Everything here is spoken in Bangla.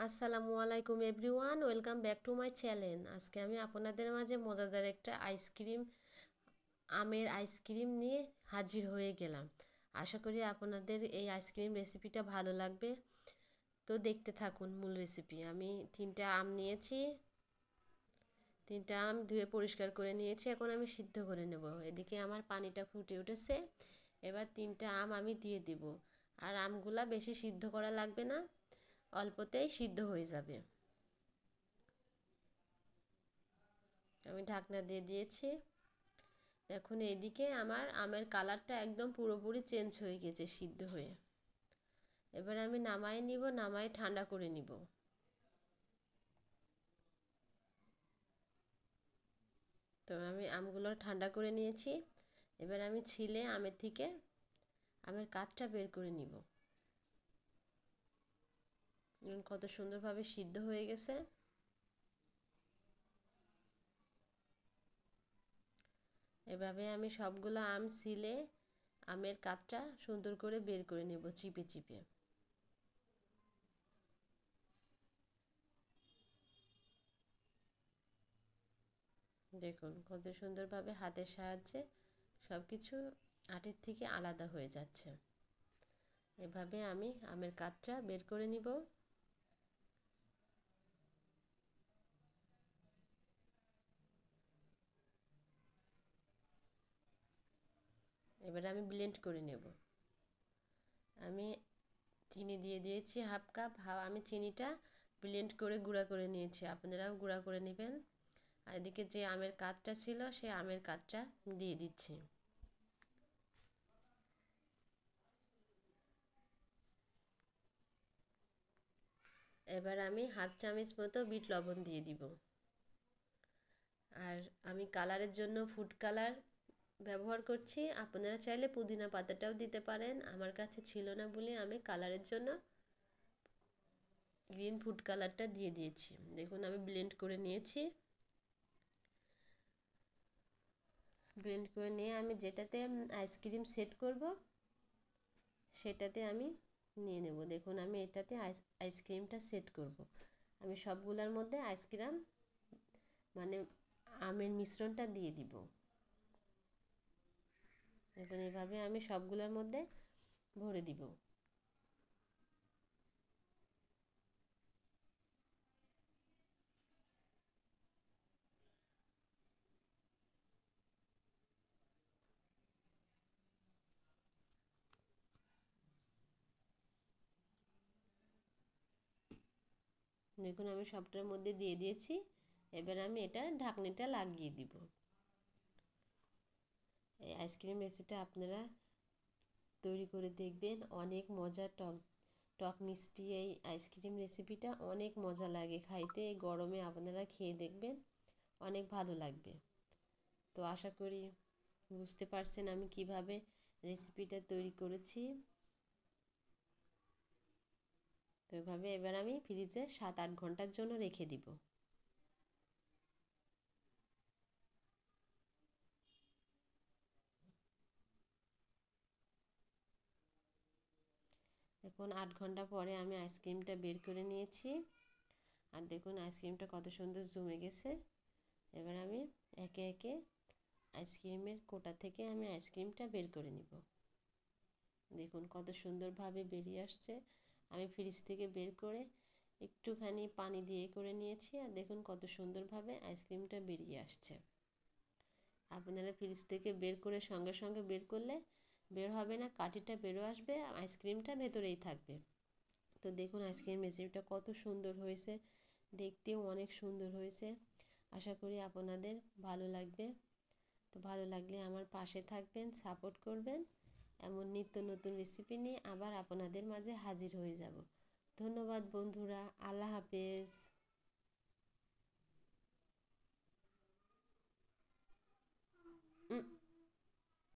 আসসালামু আলাইকুম everyone, welcome back to my channel. আজকে আমি আপনাদের মাঝে মজাদার একটা আমের আইসক্রিম নিয়ে হাজির হয়ে গেলাম। আশা করি আপনাদের এই আইসক্রিম রেসিপিটা ভালো লাগবে। তো দেখতে থাকুন মূল রেসিপি। আমি 3টা আম নিয়েছি, 3টা আম ধুয়ে পরিষ্কার করে নিয়েছি। এখন আমি সিদ্ধ করে নেব। এদিকে আমার পানিটা ফুটে উঠেছে। এবার 3টা আম আমি দিয়ে দিব। আর আমগুলা বেশি সিদ্ধ করা লাগবে না, অল্পতেই সিদ্ধ হয়ে যাবে। আমি ঢাকনা দিয়ে দিয়েছি। দেখুন এইদিকে আমার আমের কালারটা একদম পুরোপুরি চেঞ্জ হয়ে গেছে সিদ্ধ হয়ে। এবার আমি নামাই নিব, নামাই ঠান্ডা করে নিব। তো আমি আমগুলো ঠান্ডা করে নিয়েছি। এবার আমি ছিলে আমের থেকে আমের কাঠটা বের করে নিব। কত সুন্দরভাবে সিদ্ধ হয়ে গেছে। এভাবে আমি সবগুলো আম ছিলে আমের কাঠটা সুন্দর করে বের করে নেব চিপে চিপে। দেখুন কত সুন্দরভাবে হাতের সাহায্যে সব কিছু আটির থেকে আলাদা হয়ে যাচ্ছে। এভাবে আমি আমের কাঠটা বের করে নিব। এবারে আমি ব্লেন্ড করে নেব। আমি চিনি দিয়ে দিয়েছি হাফ কাপ। আমি চিনিটা ব্লেন্ড করে গুঁড়া করে নিয়েছি, আপনারাও গুঁড়া করে নেবেন। আর এদিকে যে আমের কাঠটা ছিল সেই আমের কাঠটা দিয়ে দিচ্ছি। এবার আমি হাফ চামচ মতো বিট লবণ দিয়ে দিব। আর আমি কালারের জন্য ফুড কালার ব্যবহার করছি। আপনারা চাইলে পুদিনা পাতাটাও দিতে পারেন। আমার কাছে ছিল না বলে আমি কালারের জন্য গ্রিন ফুড কালারটা দিয়ে দিয়েছি। দেখুন আমি ব্লেন্ড করে নিয়েছি। ব্লেন্ড করে নিয়ে আমি যেটাতে আইসক্রিম সেট করব সেটাতে আমি নিয়ে নেব। দেখুন আমি এটাতে আইসক্রিমটা সেট করব। আমি সবগুলোর মধ্যে আইসক্রিম মানে আমের মিশ্রণটা দিয়ে দিব। দেখুন এভাবে আমি সবগুলোর মধ্যে ভরে দিব। দেখুন আমি সবটার মধ্যে দিয়ে দিয়েছি। এবার আমি এটা ঢাকনিটা লাগিয়ে দিব। এই আইসক্রিম রেসিপিটা আপনারা তৈরি করে দেখবেন, অনেক মজা। টক টক মিষ্টি এই আইসক্রিম রেসিপিটা অনেক মজা লাগে খাইতে। এই গরমে আপনারা খেয়ে দেখবেন, অনেক ভালো লাগবে। তো আশা করি বুঝতে পারছেন আমি কিভাবে রেসিপিটা তৈরি করেছি। তো এভাবে এবার আমি ফ্রিজে 7-8 ঘন্টার জন্য রেখে দিব। এখন 8 ঘন্টা পরে আমি আইসক্রিমটা বের করে নিয়েছি। আর দেখুন আইসক্রিমটা কত সুন্দর জমে গেছে। এবার আমি একে একে আইসক্রিমের কোটা থেকে আমি আইসক্রিমটা বের করে নিব। দেখুন কত সুন্দরভাবে বেরিয়ে আসছে। আমি ফ্রিজ থেকে বের করে একটুখানি পানি দিয়ে করে নিয়েছি। আর দেখুন কত সুন্দরভাবে আইসক্রিমটা বেরিয়ে আসছে। আপনারা ফ্রিজ থেকে বের করে সঙ্গে সঙ্গে বের করলে বের হবে না, কাঠিটা বেরো আসবে, আইসক্রিমটা ভেতরেই থাকবে। তো দেখুন আইসক্রিম রেসিপিটা কত সুন্দর হয়েছে, দেখতেও অনেক সুন্দর হয়েছে। আশা করি আপনাদের ভালো লাগবে। তো ভালো লাগলে আমার পাশে থাকবেন, সাপোর্ট করবেন। এমন নিত্য নতুন রেসিপি নিয়ে আবার আপনাদের মাঝে হাজির হয়ে যাব। ধন্যবাদ বন্ধুরা, আল্লাহ হাফেজ।